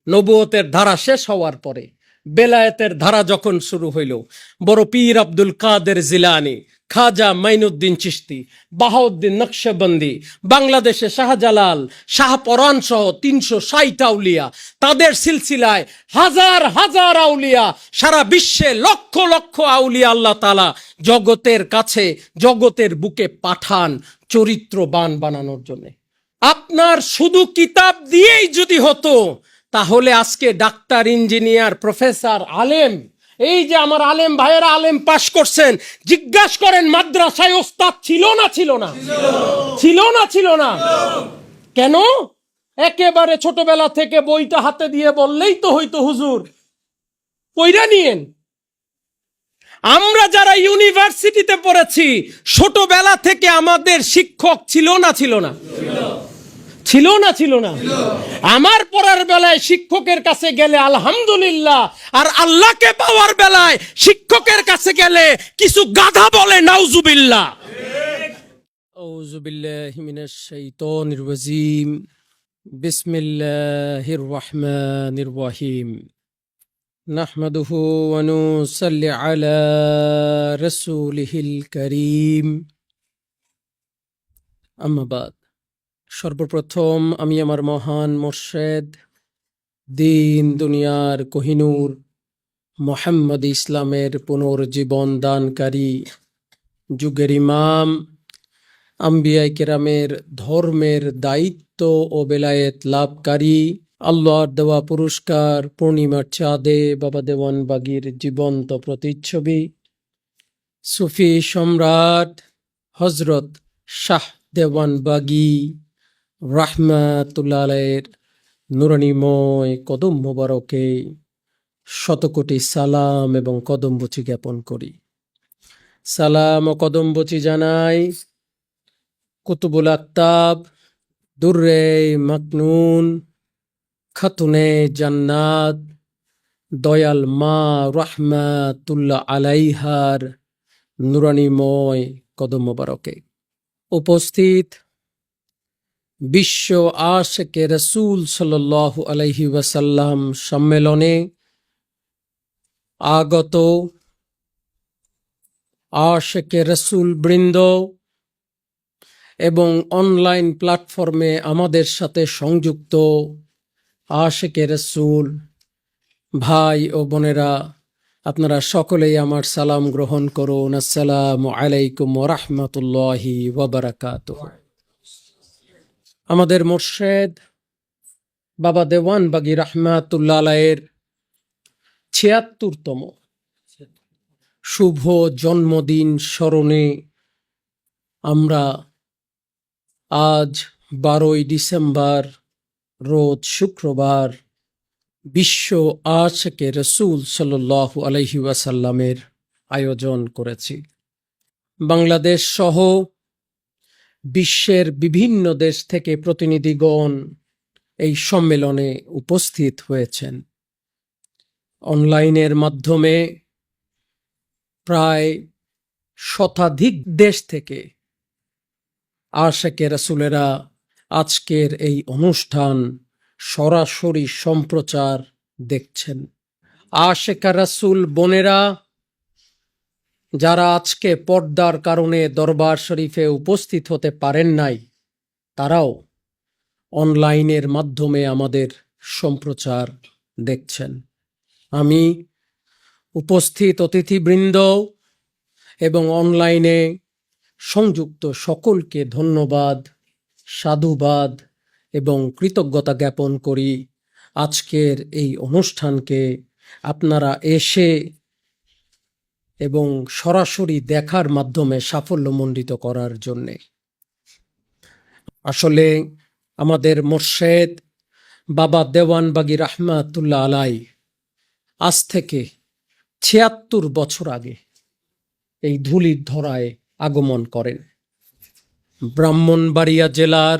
নবুয়তের ধারা শেষ হওয়ার পরে বেলায়েতের ধারা যখন শুরু হইল, বড় পীর আব্দুল কাদের জিলানী, খাজা মাইনুদ্দিন চিশতি, বাহাউদ্দিন নকশবন্দি, বাংলাদেশে শাহজালাল, শাহপরান সহ ৩৬০ আউলিয়া, তাদের সিলসিলায় হাজার হাজার আউলিয়া, সারা বিশ্বে লক্ষ লক্ষ আউলিয়া আল্লাহ তাআলা জগতের কাছে, জগতের বুকে পাঠান চরিত্রবান বানানোর জন্য। আপনার শুধু কিতাব দিয়েই যদি হতো, তাহলে আজকে ডাক্তার, ইঞ্জিনিয়ার, প্রফেসর, আলেম, এই যে আমার আলেম ভাইয়েরা আলেম পাশ করছেন, জিজ্ঞাসা করেন মাদ্রাসায় ওস্তাদ ছিল না ছিল না? ছিল না ছিল না? কেন? একেবারে ছোটবেলা থেকে বইটা হাতে দিয়ে বললেই তো হইতো হুজুর পইরা নিয়েন। আমরা যারা ইউনিভার্সিটিতে পড়েছি, ছোটবেলা থেকে আমাদের শিক্ষক ছিল না ছিল না? ছিল না ছিল না? আমার পড়ার বেলায় শিক্ষকের কাছে গেলে আলহামদুলিল্লাহ, আর আল্লাহকে পাওয়ার বেলায় শিক্ষকের কাছে গেলে কিছু গাধা বলে নাউজুবিল্লাহ। আউযু বিল্লাহি মিনাশ শাইতানির রাজিম। বিসমিল্লাহির রহমানির রহিম। নাহমাদুহু ওয়া নুসাল্লি আলা রাসূলিহিল কারীম। আম্মা বাদ। সর্বপ্রথম আমি আমার মহান মোর্শেদ, দিন দুনিয়ার কোহিনূর মুহাম্মদ ইসলামের পুনর্জীবন দানকারী, যুগের ইমাম, আম্বিয়ায়ে কেরামের ধর্মের দায়িত্ব ও বেলায়েত লাভকারী, আল্লাহর দেওয়া পুরস্কার পূর্ণিমার চাঁদে বাবা দেওয়ানবাগীর জীবন্ত প্রতিচ্ছবি, সুফি সম্রাট হজরত শাহ দেওয়ানবাগী রাহমাতুল্লাহ আলাইহির নুরানিময় কদম মোবারকে শতকোটি সালাম এবং কদমবুচি জ্ঞাপন করি। সালাম ও কদমবুচি জানাই কুতুবুল আকতাব, দুররে মাকনুন, খাতুনে জান্নাত, দয়াল মা রাহমাতুল্লাহ আলাইহার নুরানিময় কদম মোবারকে। উপস্থিত বিশ্ব আশিকে রাসূল সাল্লাল্লাহু আলাইহি ওয়াসাল্লাম সম্মেলনে আগত আশিকে রাসূল বৃন্দ এবং অনলাইন প্ল্যাটফর্মে আমাদের সাথে সংযুক্ত আশিকে রাসূল ভাই ও বোনেরা, আপনারা সকলেই আমার সালাম গ্রহণ করুন। আসসালামু আলাইকুম ওয়া রাহমাতুল্লাহি ওয়া বারাকাতুহু। আমাদের মোর্শেদ বাবা দেওয়ানবাগী রাহমাতুল্লাহ আলাইহির ৭৬তম শুভ জন্মদিন স্মরণে আমরা আজ ১২ই ডিসেম্বর রোজ শুক্রবার বিশ্ব আশিকে রাসূল সাল্লাল্লাহু আলাইহি ওয়াসাল্লামের আয়োজন করেছি। বাংলাদেশ সহ বিশ্বের বিভিন্ন দেশ থেকে প্রতিনিধিগণ এই সম্মেলনে উপস্থিত হয়েছেন। অনলাইনের মাধ্যমে প্রায় শতাধিক দেশ থেকে আশিকে রাসূলেরা আজকের এই অনুষ্ঠান সরাসরি সম্প্রচার দেখছেন। আশিকা রাসূল বোনেরা যারা আজকে পর্দার কারণে দরবার শরীফে উপস্থিত হতে পারেন নাই, তারাও অনলাইনের মাধ্যমে আমাদের সম্প্রচার দেখছেন। আমি উপস্থিত অতিথিবৃন্দ এবং অনলাইনে সংযুক্ত সকলকে ধন্যবাদ, সাধুবাদ এবং কৃতজ্ঞতা জ্ঞাপন করি আজকের এই অনুষ্ঠানকে আপনারা এসে এবং সরাসরি দেখার মাধ্যমে সাফল্যমণ্ডিত করার জন্যে। আসলে আমাদের মোর্শেদ বাবা দেওয়ানবাগী রাহমাতুল্লাহ আলাইহি আজ থেকে ৭৬ বছর আগে এই ধুলির ধরায় আগমন করেন। ব্রাহ্মণবাড়িয়া জেলার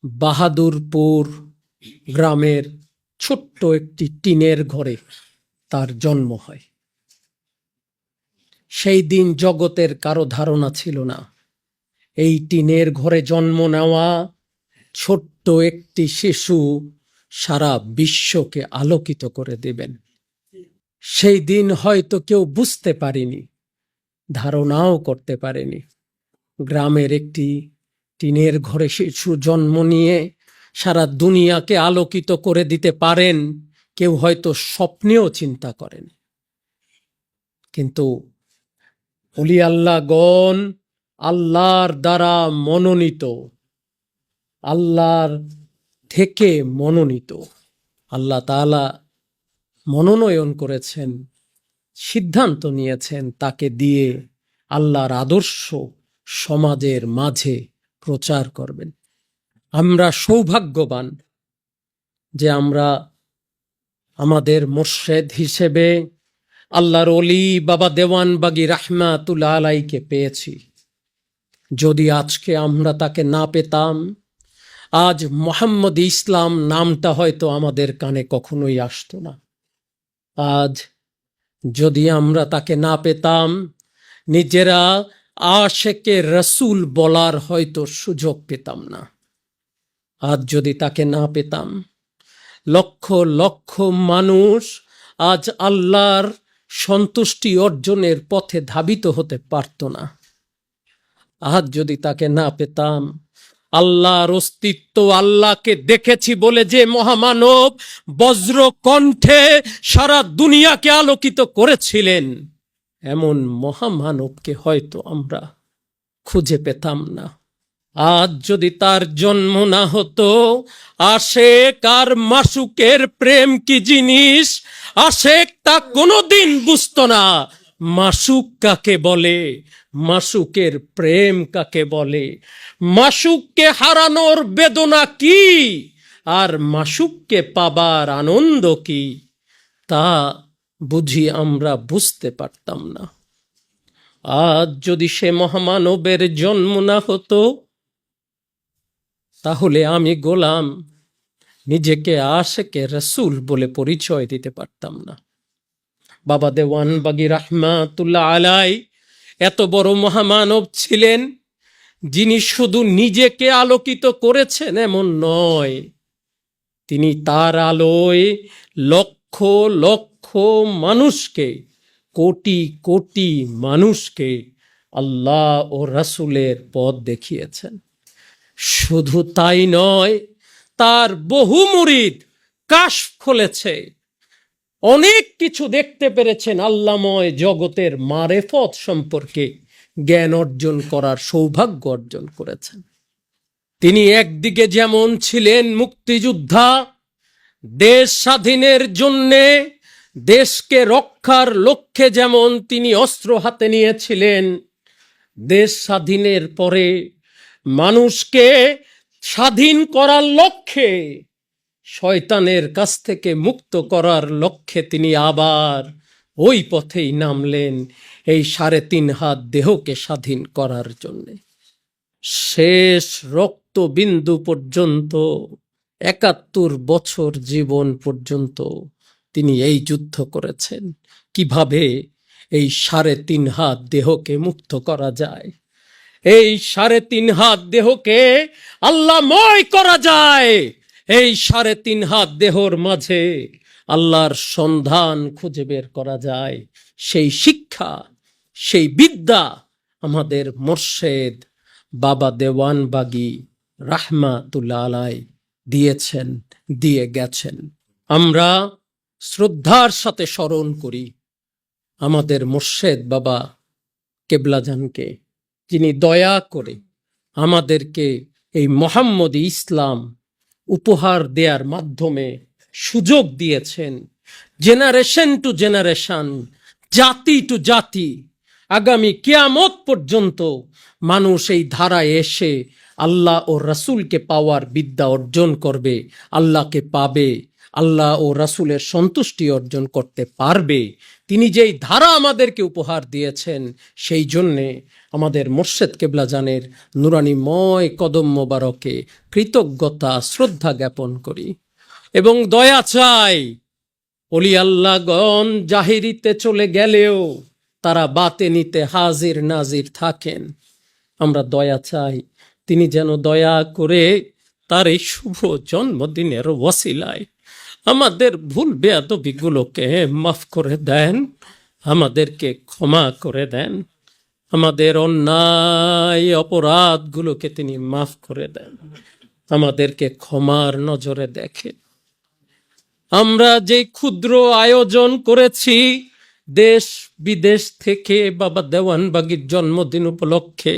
বাহাদুরপুর গ্রামের ছোট্ট একটি টিনের ঘরে তার জন্ম হয়। সেই দিন জগতের কারো ধারণা ছিল না এই টিনের ঘরে জন্ম নেওয়া ছোট্ট একটি শিশু সারা বিশ্বকে আলোকিত করে দেবেন। সেই দিন হয়তো কেউ বুঝতে পারেনি, ধারণাও করতে পারেনি। গ্রামের একটি টিনের ঘরে শিশু জন্ম নিয়ে সারা দুনিয়াকে আলোকিত করে দিতে পারেন, কেউ হয়তো স্বপ্নেও চিন্তা করেন। কিন্তু ওলি আল্লাহগণ আল্লাহর দ্বারা মনোনীত, আল্লাহর থেকে মনোনীত। আল্লাহ তাআলা মনোনয়ন করেছেন, সিদ্ধান্ত নিয়েছেন তাকে দিয়ে আল্লাহর আদর্শ সমাজের মাঝে প্রচার করবেন। আমরা সৌভাগ্যবান যে আমরা আমাদের মুর্শেদ হিসেবে আল্লাহর ওলি বাবা দেওয়ানবাগী রাহমাতুল্লাহ আলাইকে পেয়েছি। যদি আজকে আমরা তাকে না পেতাম, আজ মোহাম্মদ ইসলাম নামটা হয়তো আমাদের কানে কখনোই আসতো না। আজ যদি আমরা তাকে না পেতাম, নিজেরা আশেকে রসুল বলার হয়তো সুযোগ পেতাম না। আজ যদি তাকে না পেতাম, লক্ষ লক্ষ মানুষ আজ আল্লাহর সন্তুষ্টি অর্জনের পথে ধাবিত হতে পারত না। আজ যদি তাকে না পেতাম, আল্লাহর অস্তিত্ব, আল্লাহকে দেখেছি বলে যে মহামানব বজ্র কণ্ঠে সারা দুনিয়াকে আলোকিত করেছিলেন, এমন মহামানবকে হয়তো আমরা খুঁজে পেতাম না। আজ যদি তার জন্ম না হতো, আশেক আর মাসুকের প্রেম কি জিনিস আশেক তা কোনোদিন বুঝতো না। মাসুক কাকে বলে, মাসুকের প্রেম কাকে বলে, মাসুককে হারানোর বেদনা কি আর মাসুককে পাবার আনন্দ কি, তা বুঝি আমরা বুঝতে পারতাম না। আজ যদি সে মহামানবের জন্ম না হতো, তাহলে আমি গোলাম নিজেকে আশেকে রসুল বলে পরিচয় দিতে পারতাম না। বাবা দেওয়ানবাগী রাহমাতুল্লাহ আলাই এত বড় মহামানব ছিলেন, যিনি শুধু নিজেকে আলোকিত করেছেন এমন নয়, তিনি তার আলোয় লক্ষ লক্ষ মানুষকে, কোটি কোটি মানুষকে আল্লাহ ও রাসূলের পথ দেখিয়েছেন। শুধু তাই নয়, তার বহু মুরিদ কাশফ খুলেছে, অনেক কিছু দেখতে পেরেছেন। আল্লাময় জগতের মারেফত সম্পর্কে জ্ঞান অর্জন করার সৌভাগ্য অর্জন করেছেন। তিনি একদিকে যেমন ছিলেন মুক্তিযোদ্ধা, দেশ স্বাধীনের জন্যে, দেশকে রক্ষার লক্ষ্যে যেমন তিনি অস্ত্র হাতে নিয়েছিলেন, দেশ স্বাধীনের পরে মানুষকে স্বাধীন করার লক্ষ্যে, শয়তানের কাছ থেকে মুক্ত করার লক্ষ্যে তিনি আবার ওই পথেই নামলেন, এই ৩.৫ হাত দেহকে স্বাধীন করার জন্য। শেষ রক্তবিন্দু পর্যন্ত, ৭১ বছর জীবন পর্যন্ত তিনি এই যুদ্ধ করেছেন, কিভাবে এই ৩.৫ হাত দেহকে মুক্ত করা যায়, এই ৩.৫ হাত দেহকে আল্লাহময় করা যায়, এই ৩.৫ হাত দেহর মাঝে আল্লাহর সন্ধান খুঁজে বের করা যায়। সেই শিক্ষা, সেই বিদ্যা আমাদের মুর্শেদ বাবা দেওয়ানবাগী রাহমাতুল্লাহ আলাই দিয়েছেন, দিয়ে গেছেন। আমরা শ্রদ্ধার সাথে স্মরণ করি আমাদের মুর্শেদ বাবা কেবলাজানকে, যিনি দয়া করে আমাদেরকে এই মোহাম্মদী ইসলাম উপহার দেওয়ার মাধ্যমে সুযোগ দিয়েছেন। জেনারেশন টু জেনারেশন, জাতি টু জাতি, আগামী কিয়ামত পর্যন্ত মানুষ এই ধারায় এসে আল্লাহ ও রাসূলকে পাওয়ার বিদ্যা অর্জন করবে, আল্লাহকে পাবে, আল্লাহ ও রাসূলের সন্তুষ্টি অর্জন করতে পারবে। তিনি যেই ধারা আমাদেরকে উপহার দিয়েছেন, সেই জন্যে আমাদের মুর্শেদ কেবলাজানের নুরানিময় কদম মোবারকে কৃতজ্ঞতা শ্রদ্ধা জ্ঞাপন করি এবং দয়া চাই। ওলি আল্লাহগণ জাহিরিতে চলে গেলেও তারা বাতেনিতে হাজির নাজির থাকেন। আমরা দয়া চাই, তিনি যেন দয়া করে তার এই শুভ জন্মদিনের ওয়াসিলায় আমাদের ভুল বেয়াদবিগুলোকে মাফ করে দেন, আমাদেরকে ক্ষমা করে দেন, আমাদের অন্যায় অপরাধগুলোকে তিনি মাফ করে দেন, আমাদেরকে ক্ষমার নজরে দেখেন। আমরা যে ক্ষুদ্র আয়োজন করেছি দেশ বিদেশ থেকে বাবা দেওয়ানবাগীর জন্মদিন উপলক্ষে,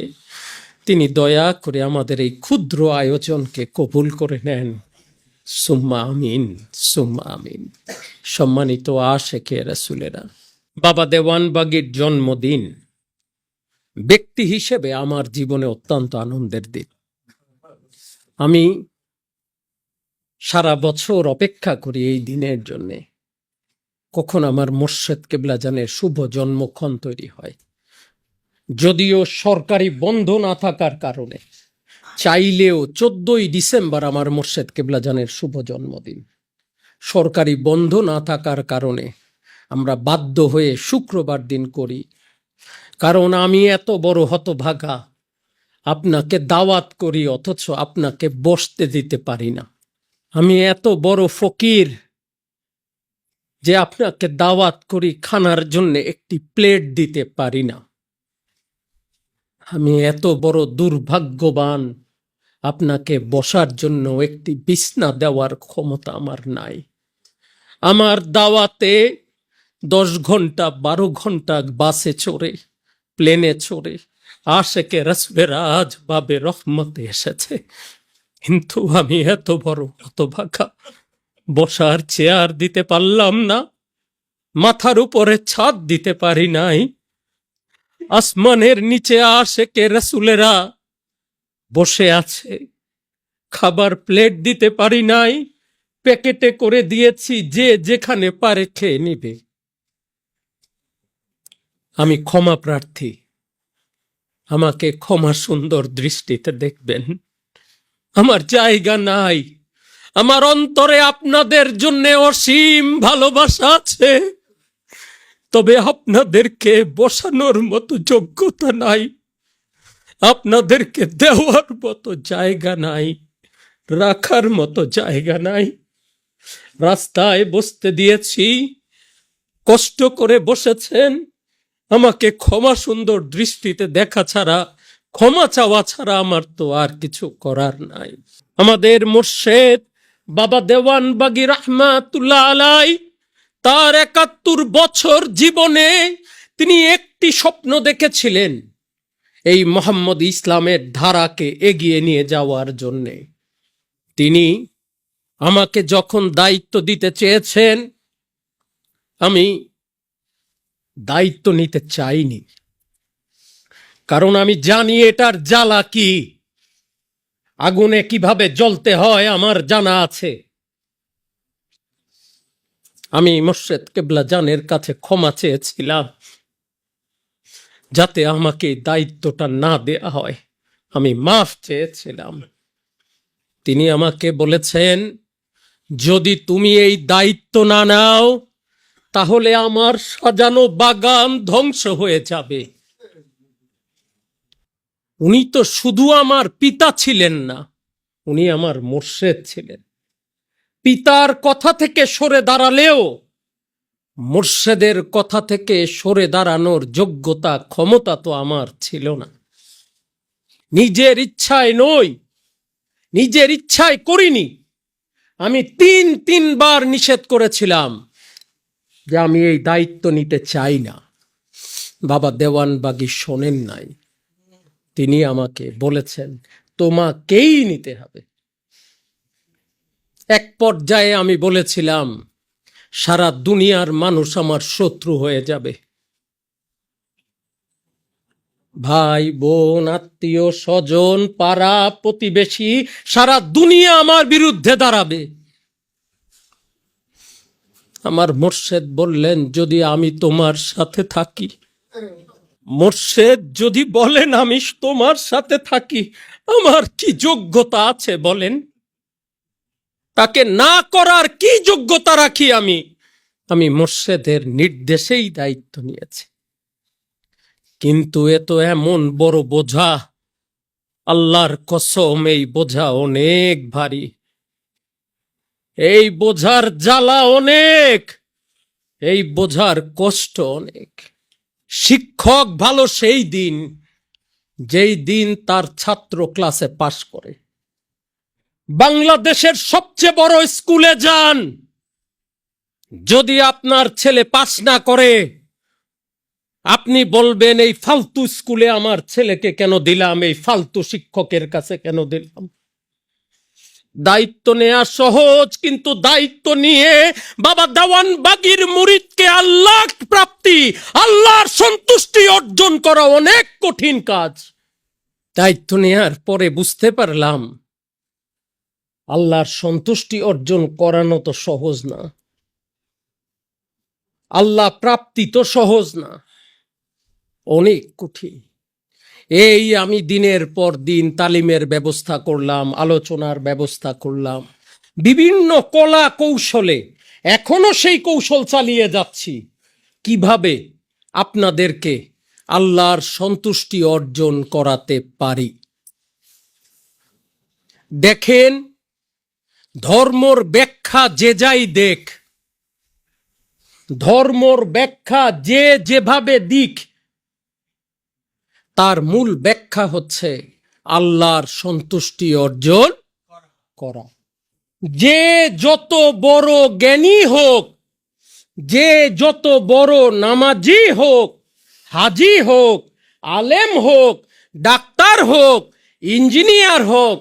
তিনি দয়া করে আমাদের এই ক্ষুদ্র আয়োজনকে কবুল করে নেন। সুম্মা আমিন, সুম্মা আমিন। সম্মানিত আশেকে রাসূলেরা, বাবা দেওয়ানবাগীর জন্মদিন ব্যক্তি হিসেবে আমার জীবনে অত্যন্ত আনন্দের দিন। আমি সারা বছর অপেক্ষা করি এই দিনের জন্যে, কখন আমার মোর্শেদ কেবলাজানের শুভ জন্মক্ষণ তৈরি হয়। যদিও সরকারি বন্ধ না থাকার কারণে চাইলেও 14ই ডিসেম্বর আমার মোর্শেদ কেবলাজানের শুভ জন্মদিন। সরকারি বন্ধ না থাকার কারণে আমরা বাধ্য হয়ে শুক্রবার দিন করি, কারণ আমি এত বড় হতভাগা, আপনাকে দাওয়াত করি অথচ আপনাকে বসতে দিতে পারি না। আমি এত বড় ফকির যে আপনাকে দাওয়াত করি, খানার জন্য একটি প্লেট দিতে পারি না। আমি এত বড় দুর্ভাগ্যবান, আপনাকে বসার জন্য একটি বিছনা দেওয়ার ক্ষমতা আমার নাই। আমার দাওয়াতে 10 ঘন্টা 12 ঘন্টা বাসে চড়ে, প্লেনে চড়ে আশেকে রাসূলেরা আজ বাবে রহমতে এসেছে, কিন্তু আমি এত বড় হতভাগা, বসার চেয়ার দিতে পারলাম না, মাথার উপরে ছাদ দিতে পারি নাই। আসমানের নিচে আশেকে রাসূলেরা বসে আছে, খাবার প্লেট দিতে পারি নাই, প্যাকেটে করে দিয়েছি, যে যেখানে পারে খেয়ে নিবে। আমি ক্ষমা প্রার্থী, আমাকে ক্ষমা সুন্দর দৃষ্টিতে দেখবেন। আমার জায়গা নাই, আমার অন্তরে আপনাদের জন্য অসীম ভালোবাসা আছে, তবে আপনাদেরকে বসানোর মতো যোগ্যতা নাই, আপনাদেরকে দেওয়ার মতো জায়গা নাই, রাখার মতো জায়গা নাই। রাস্তায় বসতে দিয়েছি, কষ্ট করে বসেছেন, আমাকে ক্ষমা সুন্দর দৃষ্টিতে দেখা ছাড়া, ক্ষমা চাওয়া ছাড়া আমার তো আর কিছু করার নাই। আমাদের মুর্শেদ বাবা দেওয়ানবাগী রাহমাতুল্লাহ আলাই তার 71 বছর জীবনে তিনি একটি স্বপ্ন দেখেছিলেন, এই মোহাম্মদ ইসলামের ধারাকে এগিয়ে নিয়ে যাওয়ার জন্যে। তিনি আমাকে যখন দায়িত্ব দিতে চেয়েছেন, আমি দায়িত্ব নিতে চাইনি, কারণ আমি জানি এটার জ্বালা কি, আগুনে কিভাবে জ্বলতে হয় আমার জানা আছে। আমি মোর্শেদ কেবলাজানের কাছে ক্ষমা চেয়েছিলাম যাতে আমাকে দায়িত্বটা না দেয়া হয়, আমি মাফ চেয়েছিলাম। তিনি আমাকে বলেছেন, যদি তুমি এই দায়িত্ব না নাও তাহলে আমার সাজানো বাগান ধ্বংস হয়ে যাবে। উনি তো শুধু আমার পিতা ছিলেন না, উনি আমার মোর্শেদ ছিলেন। পিতার কথা থেকে সরে দাঁড়ালেও মোর্শেদের কথা থেকে সরে দাঁড়ানোর যোগ্যতা ক্ষমতা তো আমার ছিল না। নিজের ইচ্ছায় নই, নিজের ইচ্ছায় করিনি। আমি 3বার নিষেধ করেছিলাম যে আমি এই দায়িত্ব নিতে চাই না। বাবা দেওয়ানবাগী শোনেন নাই, তিনি আমাকে বলেছেন তোমাকেই নিতে হবে। এক পর্যায়ে আমি বলেছিলাম সারা দুনিয়ার মানুষ আমার শত্রু হয়ে যাবে, ভাই বোন আত্মীয় স্বজন পাড়া প্রতিবেশী সারা দুনিয়া আমার বিরুদ্ধে দাঁড়াবে। আমার মোর্শেদ বললেন, যদি আমি তোমার সাথে থাকি, মোর্শেদ যদি বলেন আমি তোমার সাথে থাকি, আমার কি যোগ্যতা আছে বলেন? তাকে না করার কি যোগ্যতা রাখি আমি? আমি মোর্শেদের নির্দেশেই দায়িত্ব নিয়েছি। কিন্তু এ তো এমন বড় বোঝা, আল্লাহর কসম এই বোঝা অনেক ভারী, এই বোঝার জ্বালা অনেক, এই বোঝার কষ্ট অনেক। শিক্ষক ভালো সেই দিন যেই দিন তার ছাত্র ক্লাসে পাশ করে। বাংলাদেশের সবচেয়ে বড় স্কুলে যান, যদি আপনার ছেলে পাশ না করে আপনি বলবেন এই ফালতু স্কুলে আমার ছেলেকে কেন দিলাম, এই ফালতু শিক্ষকের কাছে কেন দিলাম। দায়িত্ব নেওয়া সহজ, কিন্তু দায়িত্ব নিয়ে বাবা দেওয়ানবাগীর মুরিদকে আল্লাহ প্রাপ্তি, আল্লাহর সন্তুষ্টি অর্জন করা অনেক কঠিন কাজ। দায়িত্ব নেওয়ার পরে বুঝতে পারলাম আল্লাহর সন্তুষ্টি অর্জন করানো তো সহজ না, আল্লাহ প্রাপ্তি তো সহজ না, অনেক কঠিন। এই আমি দিনের পর দিন তালিমের ব্যবস্থা করলাম, আলোচনার ব্যবস্থা করলাম, বিভিন্ন কলা কৌশলে এখনো সেই কৌশল চালিয়ে যাচ্ছি, কিভাবে আপনাদেরকে আল্লাহর সন্তুষ্টি অর্জন করাতে পারি। দেখেন, ধর্মর ব্যাখ্যা যে যাই দেখ, ধর্মর ব্যাখ্যা যে যেভাবে দিক, তার মূল ব্যাখ্যা হচ্ছে আল্লাহর সন্তুষ্টি অর্জন করা। যে যত বড় জ্ঞানী হোক, যে যত বড় নামাজি হোক, হাজি হোক, আলেম হোক, ডাক্তার হোক, ইঞ্জিনিয়ার হোক,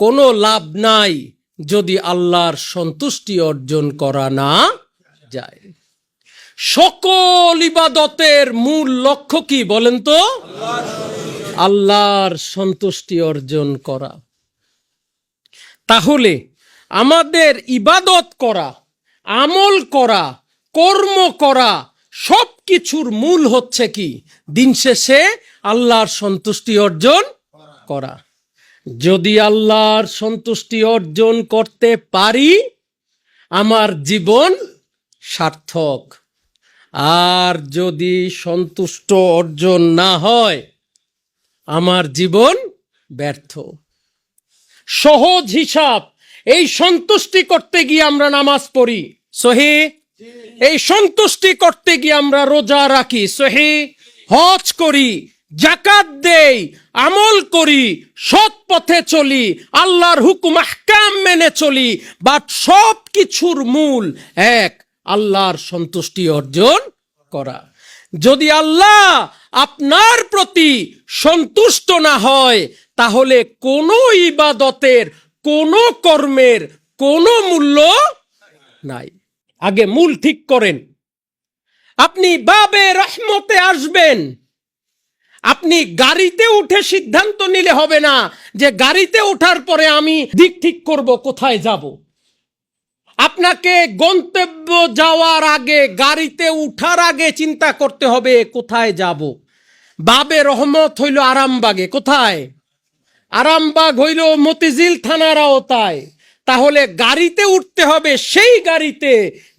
কোনো লাভ নাই যদি আল্লাহর সন্তুষ্টি অর্জন করা না যায়। সকল ইবাদতের মূল লক্ষ্য কি বলেন তো? আল্লাহর সন্তুষ্টি অর্জন করা। তাহলে আমাদের ইবাদত করা, আমল করা, কর্ম করা, সব কিছুর মূল হচ্ছে কি? দিন শেষে আল্লাহর সন্তুষ্টি অর্জন করা। যদি আল্লাহর সন্তুষ্টি অর্জন করতে পারি, আমার জীবন সার্থক। আর যদি সন্তুষ্ট অর্জন না হয়, আমার জীবন ব্যর্থ। সহজ হিসাব, এই সন্তুষ্টি করতে গিয়ে আমরা নামাজ পড়ি, সহি। এই সন্তুষ্টি করতে গিয়ে আমরা রোজা রাখি, সহি। হজ করি, যাকাত দেই, আমল করি, সৎ পথে চলি, আল্লাহর হুকুম আহকাম মেনে চলি, বাট সব কিছুর মূল এক, আল্লাহর সন্তুষ্টি অর্জন করা। যদি আল্লাহ আপনার প্রতি সন্তুষ্ট না হয়, তাহলে কোনো ইবাদতের, কোনো কর্মের কোনো মূল্য নাই। আগে মূল ঠিক করেন। আপনি বাবে রহমতে আসবেন, আপনি গাড়িতে উঠে সিদ্ধান্ত নিলে হবে না যে গাড়িতে ওঠার পরে আমি দিক ঠিক করব কোথায় যাব। আপনাকে গন্তব্য যাওয়ার আগে, গাড়িতে উঠার আগে চিন্তা করতে হবে কোথায় যাব। বাবে রহমত হইল আরামবাগে, কোথায়? আরামবাগ হইল মতিঝিল থানার আওতায়। তাহলে গাড়িতে উঠতে হবে সেই গাড়িতে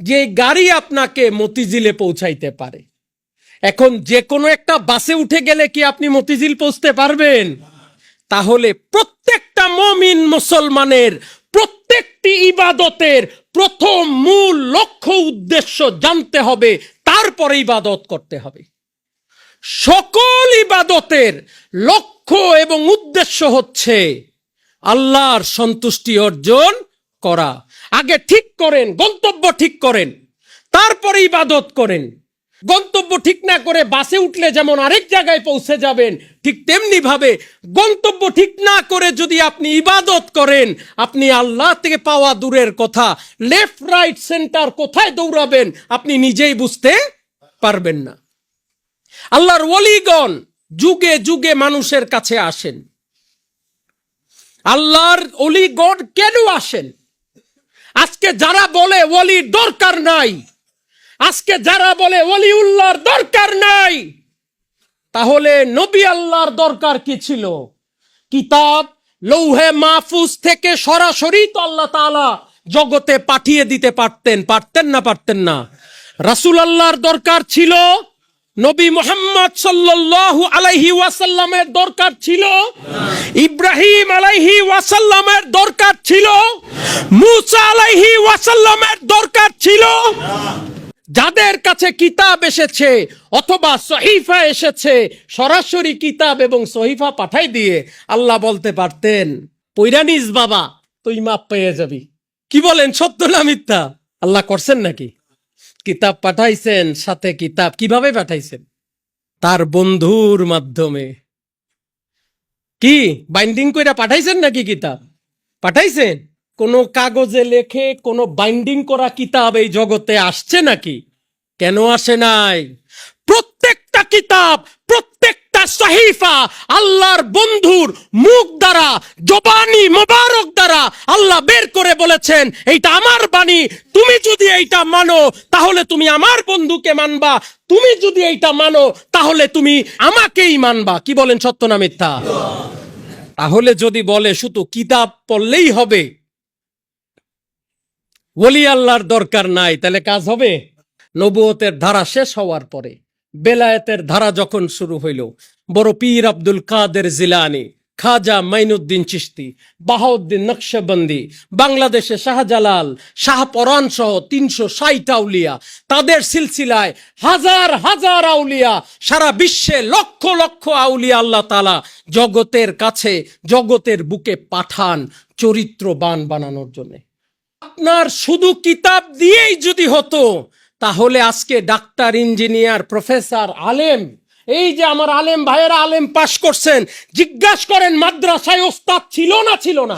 যে গাড়ি আপনাকে মতিঝিলে পৌঁছাইতে পারে। এখন যে কোনো একটা বাসে উঠে গেলে কি আপনি মতিঝিল পৌঁছতে পারবেন? তাহলে প্রত্যেকটা মুমিন মুসলমানের প্রত্যেকটি ইবাদতের প্রথম মূল লক্ষ্য উদ্দেশ্য জানতে হবে, তারপরে ইবাদত করতে হবে। সকল ইবাদতের লক্ষ্য এবং উদ্দেশ্য হচ্ছে আল্লাহর সন্তুষ্টি অর্জন করা। আগে ঠিক করেন, গন্তব্য ঠিক করেন, তারপরে ইবাদত করেন। গন্তব্য ঠিক না করে বাসে উঠলে যেমন আরেক জায়গায় পৌঁছে যাবেন, ঠিক তেমনি ভাবে গন্তব্য ঠিক না করে যদি আপনি ইবাদত করেন, আপনি আল্লাহ থেকে পাওয়া দূরের কথা, লেফট রাইট সেন্টার কোথায় দৌড়াবেন আপনি নিজেই বুঝতে পারবেন না। আল্লাহর ওলিগণ যুগে যুগে মানুষের কাছে আসেন। আল্লাহর ওলিগণ কেন আসেন? আজকে যারা বলে ওলির দরকার নাই, আজকে যারা বলে ওলিউল্লাহর দরকার নাই, তাহলে নবী আল্লাহর দরকার কি ছিল? কিতাব লৌহে মাহফুজ থেকে সরাসরি তো আল্লাহ তাআলা জগতে পাঠিয়ে দিতে পারতেন, পারতেন না? পারতেন না? রাসূল আল্লাহর দরকার ছিল? নবী মুহাম্মদ সাল্লাল্লাহু আলাইহি ওয়াসাল্লামের দরকার ছিল, ইব্রাহিম আলাইহি ওয়াসাল্লামের দরকার ছিল, মুসা আলাইহি ওয়াসাল্লামের দরকার ছিল। যাদের কাছে কিতাব এসেছে অথবা সহিফা এসেছে, সরাসরি কিতাব এবং সহিফা পাঠাই দিয়ে আল্লাহ বলতে পারতেন, পইরা নিস বাবা, তুই মাপ পেয়ে যাবি। কি বলেন, সত্য না মিথ্যা? আল্লাহ করছেন নাকি? কিতাব পাঠাইছেন, সাথে কিতাব কিভাবে পাঠাইছেন? তার বন্ধুর মাধ্যমে। কি বাইন্ডিং কইরা পাঠাইছেন নাকি? কিতাব পাঠাইছেন? কোন কাগজে লেখে কোন বাইন্ডিং করা কিতাব এই জগতে আসছে নাকি? কেন আসে নাই? প্রত্যেকটা কিতাব, প্রত্যেকটা সহিফা আল্লাহর বন্ধুর মুখ দ্বারা, জবানি মোবারক দ্বারা আল্লাহ বের করে বলেছেন, এইটা আমার বাণী, তুমি যদি এইটা মানো তাহলে তুমি আমার বন্ধুকে মানবা, তুমি যদি এইটা মানো তাহলে তুমি আমাকেই মানবা। কি বলেন, সত্য না মিথ্যা? তাহলে যদি বলে শুধু কিতাব পড়লেই হবে, ওলি আল্লাহর দরকার নাই, তাহলে কাজ হবে? নবুয়তের ধারা শেষ হওয়ার পরে বেলায়েতের ধারা যখন শুরু হইল, বড় পীর আব্দুল কাদের জিলানী, খাজা মাইনুদ্দিন চিশতি, বাহাউদ্দিন নকশবন্দি, বাংলাদেশে শাহজালাল, শাহপরান সহ ৩৬০ আউলিয়া, তাদের সিলসিলায় হাজার হাজার আউলিয়া, সারা বিশ্বে লক্ষ লক্ষ আউলিয়া আল্লাহ তাআলা জগতের কাছে, জগতের বুকে পাঠান চরিত্রবান বানানোর জন্য। আপনার শুধু কিতাব দিয়েই যদি হতো, তাহলে আজকে ডাক্তার, ইঞ্জিনিয়ার, প্রফেসর, আলেম, এই যে আমার আলেম ভাইয়েরা আলেম পাশ করছেন, জিজ্ঞাসা করেন মাদ্রাসায় ওস্তাদ ছিল না ছিল না?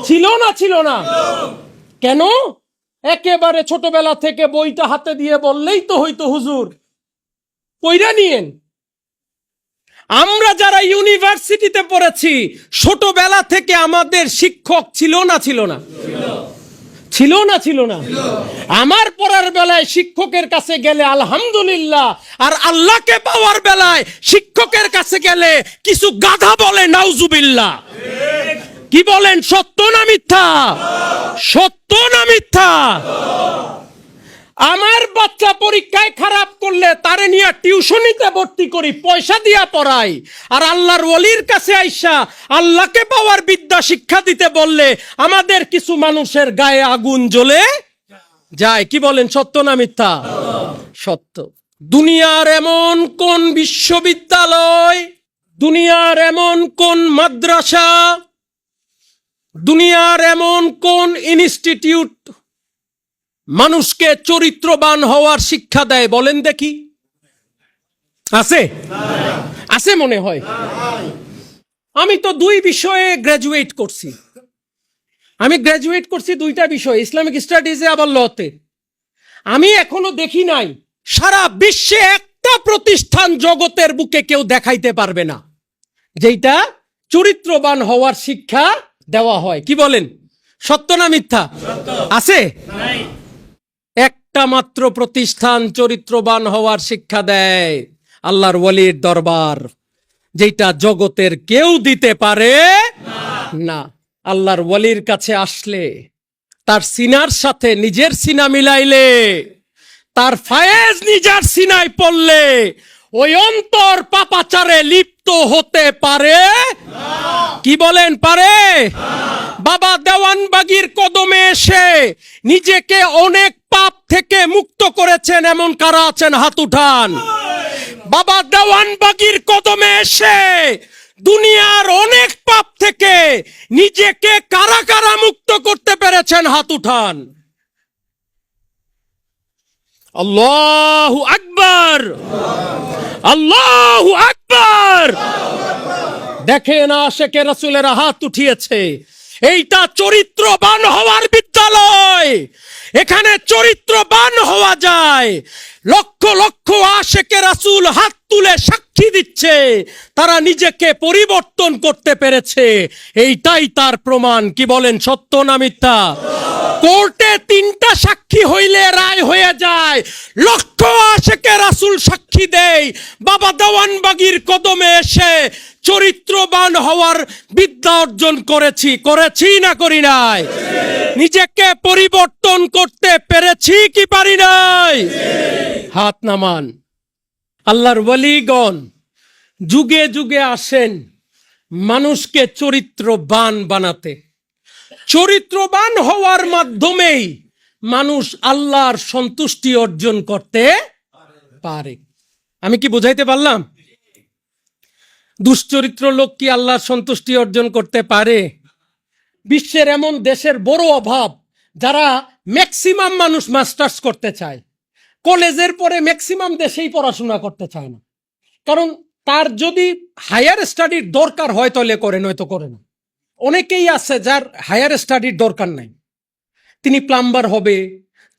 ছিল না ছিল না? কেন? একেবারে ছোটবেলা থেকে বইটা হাতে দিয়ে বললেই তো হইতো, হুজুর পইরা নিয়েন। আমরা যারা ইউনিভার্সিটিতে পড়েছি, ছোটবেলা থেকে আমাদের শিক্ষক ছিল না ছিল না? ছিল না ছিল না? আমার পড়ার বেলায় শিক্ষকের কাছে গেলে আলহামদুলিল্লাহ, আর আল্লাহকে পাওয়ার বেলায় শিক্ষকের কাছে গেলে কিছু গাধা বলে নাউজুবিল্লাহ। কি বলেন, সত্য না মিথ্যা? সত্য না মিথ্যা? আমার বাচ্চা পরীক্ষায় খারাপ করলে তারে নিয়ে টিউশনিতে ভর্তি করি, পয়সা দিয়া পড়াই, আর আল্লাহর ওলির কাছে আইসা আল্লাহকে পাওয়ার বিদ্যা শিক্ষা দিতে বললে আমাদের কিছু মানুষের গায়ে আগুন জ্বলে যায়। কি বলেন, সত্য না মিথ্যা? সত্য। দুনিয়ার এমন কোন বিশ্ববিদ্যালয়, দুনিয়ার এমন কোন মাদ্রাসা, দুনিয়ার এমন কোন ইনস্টিটিউট মানুষকে চরিত্রবান হওয়ার শিক্ষা দেয়? বলেন দেখি, আছে? আছে মনে হয়। আমি তো 2 বিষয়ে গ্রাজুয়েট করছি। আমি গ্রাজুয়েট করছি 2টা বিষয়, ইসলামিক স্টাডিজে আবার লতে। আমি এখনো দেখি নাই সারা বিশ্বে একটা প্রতিষ্ঠান জগতের বুকে কেউ দেখাইতে পারবে না যেটা চরিত্রবান হওয়ার শিক্ষা দেওয়া হয়। কি বলেন, সত্য না মিথ্যা? আছে? একটা মাত্র প্রতিষ্ঠান চরিত্রবান হওয়ার শিক্ষা দেয়, আল্লাহর ওলির দরবার, যেটা জগতের কেউ দিতে পারে না। আল্লাহর ওলির কাছে আসলে, তার সিনার সাথে নিজের সিনা মিলাইলে, তার ফায়েজ নিজের সিনায় পড়লে ওই অন্তর পাপাচারে লিপ্ত হতে পারে? কি বলেন, পারে? বাবা দেওয়ানবাগীর কদমে এসে নিজেকে অনেক পাপ থেকে মুক্ত করেছেন এমন কারা আছেন? হাত উঠান। বাবা দেওয়ানবাগীর কদমে এসে দুনিয়ার অনেক পাপ থেকে নিজেকে কারা কারা মুক্ত করতে পেরেছেন? হাত উঠান। আল্লাহু আকবার, আল্লাহু আকবার। দেখেন আশেকে রাসূলেরা হাত উঠিয়েছে। এইটা চরিত্রবান হওয়ার বিদ্যালয়, এখানে চরিত্রবান হওয়া যায়। লক্ষ লক্ষ আশেকে রাসূল হাত তুলে সাক্ষী দিচ্ছে তারা নিজেকে পরিবর্তন করতে পেরেছে, এইটাই তার প্রমাণ। কি বলেন, সত্য না মিথ্যা? কোর্টে 3টা সাক্ষী হইলে রায় হয়ে যায়, লক্ষ আশেকে রাসূল সাক্ষী দেয় বাবা দেওয়ানবাগীর কদমে এসে চরিত্রবান হওয়ার বিদ্যা অর্জন করেছি না করি নাই? নিজেকে পরিবর্তন করতে পেরেছি কি পারি নাই? হাত নামান। আল্লাহর ওয়ালিগণ যুগে যুগে আসেন মানুষকে চরিত্রবান বানাতে। চরিত্রবান হওয়ার মাধ্যমেই মানুষ আল্লাহর সন্তুষ্টি অর্জন করতে পারে। আমি কি বুঝাইতে পারলাম? দুশ্চরিত্র লোক কি আল্লাহর সন্তুষ্টি অর্জন করতে পারে? বিশ্বের এমন দেশের বড় অভাব যারা ম্যাক্সিমাম মানুষ মাস্টার্স করতে চায়, কলেজের পরে ম্যাক্সিমাম দেশেই পড়াশোনা করতে চায় না। কারণ তার যদি হায়ার স্টাডির দরকার হয় তাহলে করে, নয়তো করে না। অনেকেই আছে যার হায়ার স্টাডির দরকার নাই, তিনি প্লাম্বার হবে,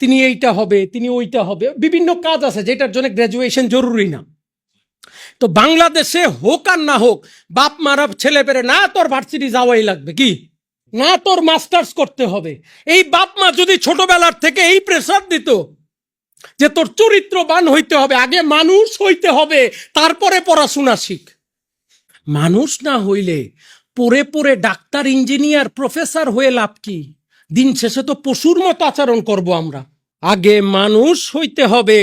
তিনি এইটা হবে, তিনি ওইটা হবে, বিভিন্ন কাজ আছে যেটার জন্য গ্র্যাজুয়েশন জরুরি না। তো বাংলাদেশে হোক আর না হোক, বাপ মারা ছেলে পেরে, না তোর ভার্সিটি যাওয়াই লাগবে, কি না তোর মাস্টার্স করতে হবে, এই বাপ মা যদি ছোটবেলার থেকে এই প্রেসার দিত যে তোর চরিত্রবান হইতে হবে, আগে মানুষ হইতে হবে, তারপরে পড়াশোনা শিখ। মানুষ না হইলে পড়ে পড়ে ডাক্তার, ইঞ্জিনিয়ার, প্রফেসর হয়ে লাভ কি? দিন শেষে তো পশুর মতো আচরণ করব আমরা। আগে মানুষ হইতে হবে,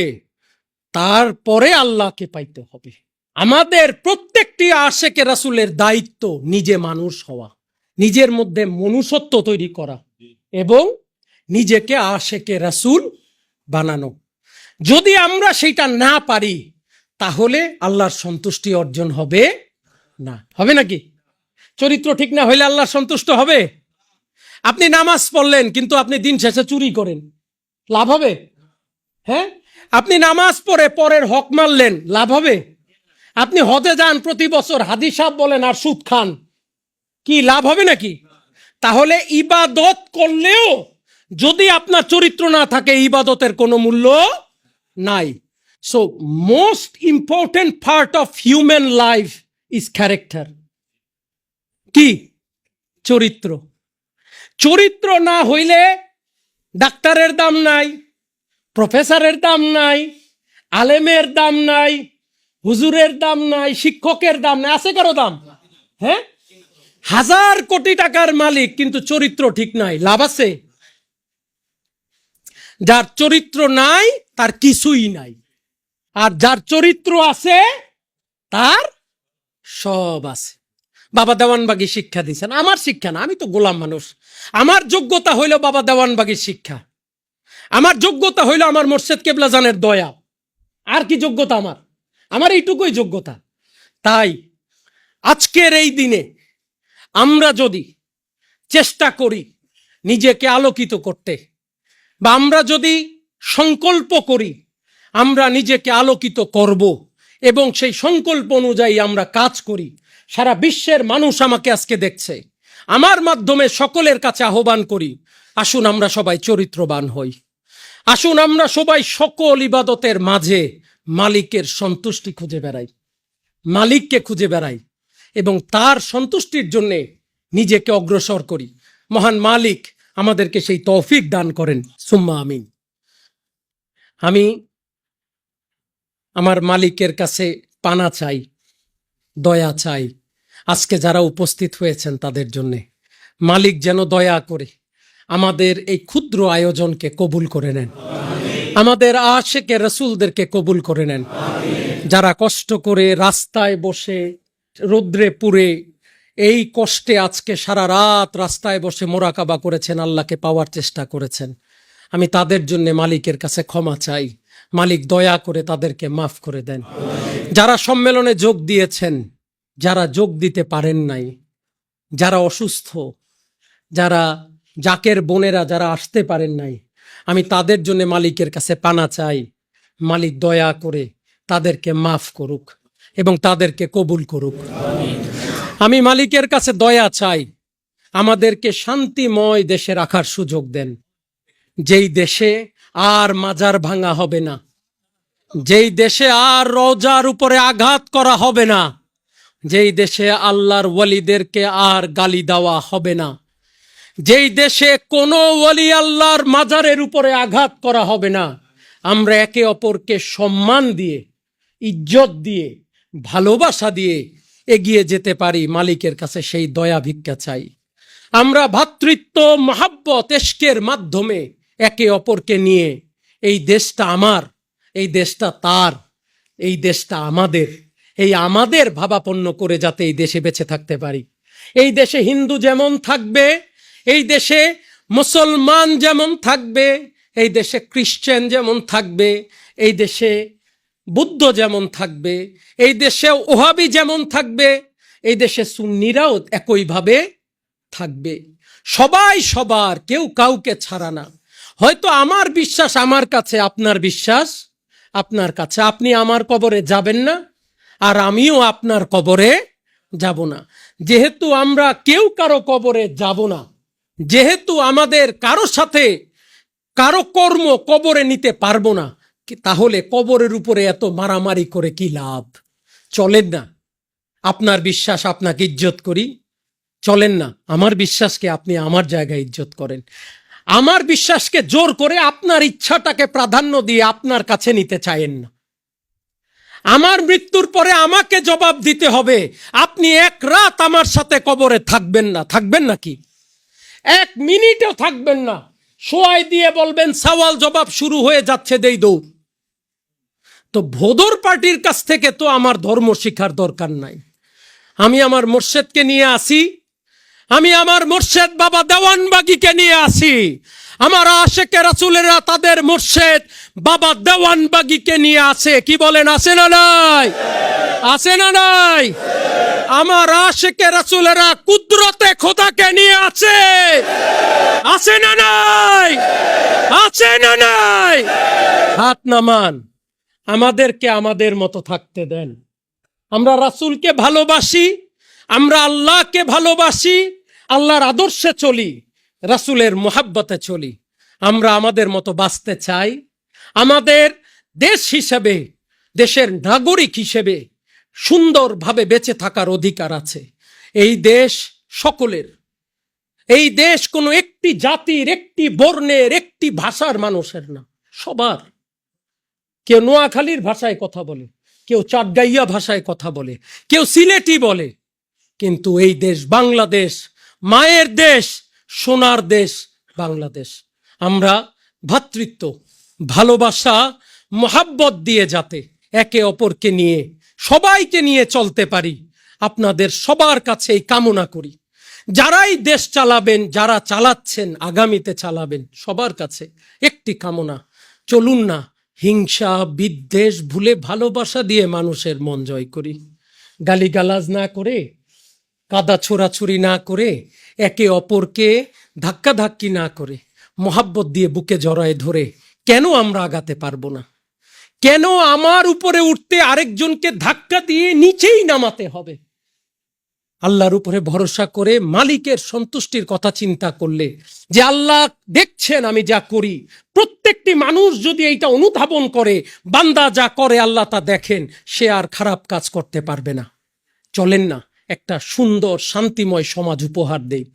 তারপরে আল্লাহকে পাইতে হবে। আমাদের প্রত্যেকটি আশেকে রাসূলের দায়িত্ব নিজে মানুষ হওয়া, নিজের মধ্যে মনুষ্যত্ব তৈরি করা এবং নিজেকে আশেকে রাসূল বানানো। যদি আমরা সেটা না পারি তাহলে আল্লাহর সন্তুষ্টি অর্জন হবে না। হবে নাকি? চরিত্র ঠিক না হইলে আল্লাহ সন্তুষ্ট হবে? আপনি নামাজ পড়লেন কিন্তু আপনি দিন শেষে চুরি করেন, লাভ হবে? হ্যাঁ, আপনি নামাজ পড়ে পরের হক মারলেন, লাভ হবে? আপনি হজে যান প্রতি বছর, হাজি সাহেব বলেন আর সুদ খান, কি লাভ হবে নাকি? তাহলে ইবাদত করলেও যদি আপনার চরিত্র না থাকে, ইবাদতের কোনো মূল্য নাই। So most important part of human life is character. কি? চরিত্র। চরিত্র না হইলে ডাক্তারের দাম নাই, প্রফেসরের দাম নাই, আলেমের দাম নাই, হুজুরের দাম নাই, শিক্ষকের দাম নাই। আছে কারো দাম? হ্যাঁ, 1000 কোটি টাকার মালিক কিন্তু চরিত্র ঠিক নাই, লাভ আছে? যার চরিত্র নাই তার কিছুই নাই, আর যার চরিত্র আছে তার সব আছে। বাবা দেওয়ানবাগী শিক্ষা দিচ্ছেন, আমার শিক্ষা না, আমি তো গোলাম মানুষ। আমার যোগ্যতা হইল বাবা দেওয়ানবাগীর শিক্ষা, আমার যোগ্যতা হইল আমার মোর্শেদ কেবলা জানের দয়া। আর কি যোগ্যতা আমার? আমার এইটুকুই যোগ্যতা। তাই আজকের এই দিনে আমরা যদি চেষ্টা করি নিজেকে আলোকিত করতে, বা আমরা যদি সংকল্প করি আমরা নিজেকে আলোকিত করব এবং সেই সংকল্প অনুযায়ী আমরা কাজ করি, সারা বিশ্বের মানুষ আমাকে আজকে দেখছে, আমার মাধ্যমে সকলের কাছে আহ্বান করি, আসুন আমরা সবাই চরিত্রবান হই। আসুন আমরা সবাই সকল ইবাদতের মাঝে মালিকের সন্তুষ্টি খুঁজে বেড়াই, মালিককে খুঁজে বেড়াই এবং তার সন্তুষ্টির জন্য নিজেকে অগ্রসর করি। মহান মালিক আমাদেরকে সেই তৌফিক দান করেন, সুম্মা আমিন। আমি আমার মালিকের কাছে পানা চাই, দয়া চাই, আজকে যারা উপস্থিত হয়েছেন তাদের জন্য। মালিক যেন দয়া করে আমাদের এই ক্ষুদ্র আয়োজনকে কবুল করে নেন, আমাদের আশেকে রাসূলদেরকে কবুল করে নেন। যারা কষ্ট করে রাস্তায় বসে রৌদ্রে পুড়ে এই কষ্টে আজকে সারা রাত রাস্তায় বসে মোরাকাবা করেছেন, আল্লাহকে পাওয়ার চেষ্টা করেছেন, আমি তাদের জন্য মালিকের কাছে ক্ষমা চাই। মালিক দয়া করে তাদেরকে মাফ করে দেন। যারা সম্মেলনে যোগ দিয়েছেন, যারা যোগ দিতে পারেন নাই, যারা অসুস্থ, যারা জাকের বোনেরা যারা আসতে পারেন নাই, আমি তাদের জন্য মালিকের কাছে পানা চাই। মালিক দয়া করে তাদেরকে মাফ করুক এবং তাদেরকে কবুল করুক। আমি মালিকের কাছে দয়া চাই, আমাদেরকে শান্তিময় দেশে রাখার সুযোগ দেন, যেই দেশে আর মাজার ভাঙা হবে না, যেই দেশে আর রওজার উপরে আঘাত করা হবে না, যেই দেশে আল্লাহর ওয়ালিদেরকে আর গালি দেওয়া হবে না, যেই দেশে কোনো ওয়ালি আল্লাহর মাজারের উপরে আঘাত করা হবে না। আমরা একে অপরকে সম্মান দিয়ে, ইজ্জত দিয়ে, ভালোবাসা দিয়ে এগিয়ে যেতে পারি, মালিকের কাছে সেই দয়া ভিক্ষা চাই। আমরা ভ্রাতৃত্ব, মহাব্বত, ইশকের মাধ্যমে একে অপরকে নিয়ে এই দেশটা আমার, এই দেশটা তার, এই দেশটা আমাদের, এই আমাদের ভাবাপন্ন করে যাতে এই দেশে বেঁচে থাকতে পারি। এই দেশে হিন্দু যেমন থাকবে, এই দেশে মুসলমান যেমন থাকবে, এই দেশে খ্রিস্টান যেমন থাকবে, এই দেশে বুদ্ধ যেমন থাকবে, এই দেশে ওহাবি যেমন থাকবে, এই দেশে সুন্নিরাও একইভাবে থাকবে। সবাই সবার, কেউ কাউকে ছাড়া না। হয়তো আমার বিশ্বাস আমার কাছে, আপনার বিশ্বাস আপনার কাছে। আপনি আমার কবরে যাবেন না, আর আমিও আপনার কবরে যাব না। যেহেতু আমরা কেউ কারো কবরে যাব না, যেহেতু আমাদের কারো সাথে কারো কর্ম কবরে নিতে পারবো না, তাহলে কবরের উপরে এত মারামারি করে কি লাভ? চলেন না, আপনার বিশ্বাস আপনাকে ইজ্জত করি, চলেন না আমার বিশ্বাসকে আপনি আমার জায়গায় ইজ্জত করেন। আমার বিশ্বাসকে জোর করে আপনার ইচ্ছাটাকে প্রাধান্য দিয়ে আপনার কাছে নিতে চাইেন না। আমার মৃত্যুর পরে আমাকে জবাব দিতে হবে। আপনি এক রাত আমার সাথে কবরে থাকবেন না, থাকবেন নাকি? এক মিনিটও থাকবেন না। শোয়াই দিয়ে বলবেন সওয়াল জবাব শুরু হয়ে যাচ্ছে, দেই দৌড়। তো ভোদর পার্টির কাছ থেকে তো আমার ধর্ম শিখার দরকার নাই। আমি আমার মুর্শেদকে নিয়ে আসি, আমি আমার মুর্শেদ বাবা দেওয়ানবাগিকে নিয়ে আসি। আমার আশেকে রাসূলেরা তাদের মুর্শেদ বাবা দেওয়ানবাগিকে নিয়ে আসে। কি বলেন, আসে না নাই? আসে না নাই? আমার আশেকে রাসূলেরা কুদরতে খোদাকে নিয়ে আসে। আসে না নাই? আছে না নাই? হাত নামান, আমাদেরকে আমাদের মতো থাকতে দেন। আমরা রাসূলকে ভালোবাসি, আমরা আল্লাহকে ভালোবাসি, আল্লাহর আদর্শে চলি, রাসূলের মুহাব্বতে চলি। আমরা আমাদের মতো বাঁচতে চাই। আমাদের দেশ হিসেবে, দেশের নাগরিক হিসেবে সুন্দরভাবে বেঁচে থাকার অধিকার আছে। এই দেশ সকলের, এই দেশ কোনো একটি জাতির, একটি বর্ণের, একটি ভাষার মানুষের না, সবার। কেউ নোয়াখালীর ভাষায় কথা বলে, কেউ চাটগাইয়া ভাষায় কথা বলে, কেউ সিলেটি বলে, কিন্তু এই দেশ বাংলাদেশ, মায়ের দেশ, সোনার দেশ বাংলাদেশ। আমরা ভ্রাতৃত্ব, ভালোবাসা, মোহাব্বত দিয়ে যাতে একে অপরকে নিয়ে, সবাইকে নিয়ে চলতে পারি, আপনাদের সবার কাছে এই কামনা করি। যারাই দেশ চালাবেন, যারা চালাচ্ছেন, আগামীতে চালাবেন, সবার কাছে একটি কামনা, চলুন না হিংসা বিদ্বেষ ভুলে ভালোবাসা দিয়ে মানুষের মন জয় করি। গালিগালাজ না করে, কাদা ছোড়াছুরি না করে, একে অপরকে ধাক্কাধাক্কি না করে, মোহাব্বত দিয়ে বুকে জড়ায় ধরে কেন আমরা আগাতে পারবো না? কেন আমার উপরে উঠতে আরেকজনকে ধাক্কা দিয়ে নিচেই নামাতে হবে? আল্লাহর উপরে ভরসা করে মালিকের সন্তুষ্টির কথা চিন্তা করলে, যে আল্লাহ দেখছেন আমি যা করি, প্রত্যেকটি মানুষ যদি এইটা অনুধাবন করে, বান্দা যা করে আল্লাহ তা দেখেন, সে আর খারাপ কাজ করতে পারবে না। চলেন না একটা সুন্দর শান্তিময় সমাজ উপহার দেই।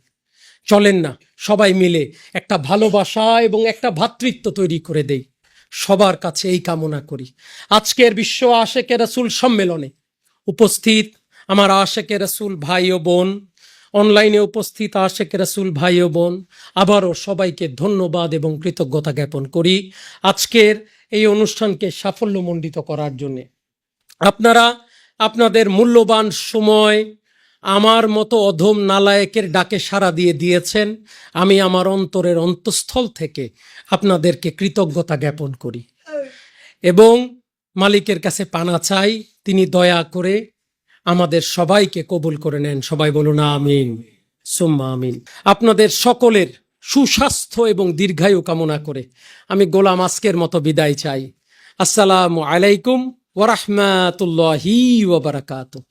চলেন না সবাই মিলে একটা ভালোবাসা এবং একটা ভ্রাতৃত্ব তৈরি করে দেই। সবার কাছে এই কামনা করি। আজকের বিশ্ব আশেকে রাসূল সম্মেলনে উপস্থিত আমার আশেকে রাসূল ভাই ও বোন, অনলাইনে উপস্থিত আশেকে রাসূল ভাই ও বোন, আবারও সবাইকে ধন্যবাদ এবং কৃতজ্ঞতা জ্ঞাপন করি আজকের এই অনুষ্ঠানকে সাফল্যমণ্ডিত করার জন্য। আপনারা আপনাদের মূল্যবান সময় আমার মতো অধম নালায়েকের ডাকে সাড়া দিয়ে দিয়েছেন। আমি আমার অন্তরের অন্তঃস্থল থেকে আপনাদেরকে কৃতজ্ঞতা জ্ঞাপন করি এবং মালিকের কাছে পানা চাই, তিনি দয়া করে আমাদের সবাইকে কবুল করে নেন। সবাই বলুন আমিন সুম্মা আমিন। আপনাদের সকলের সুস্বাস্থ্য এবং দীর্ঘায়ু কামনা করে আমি গোলাম আজকের মতো বিদায় চাই। আসসালামু আলাইকুম ওয়া রাহমাতুল্লাহি ওয়া বারাকাতুহু।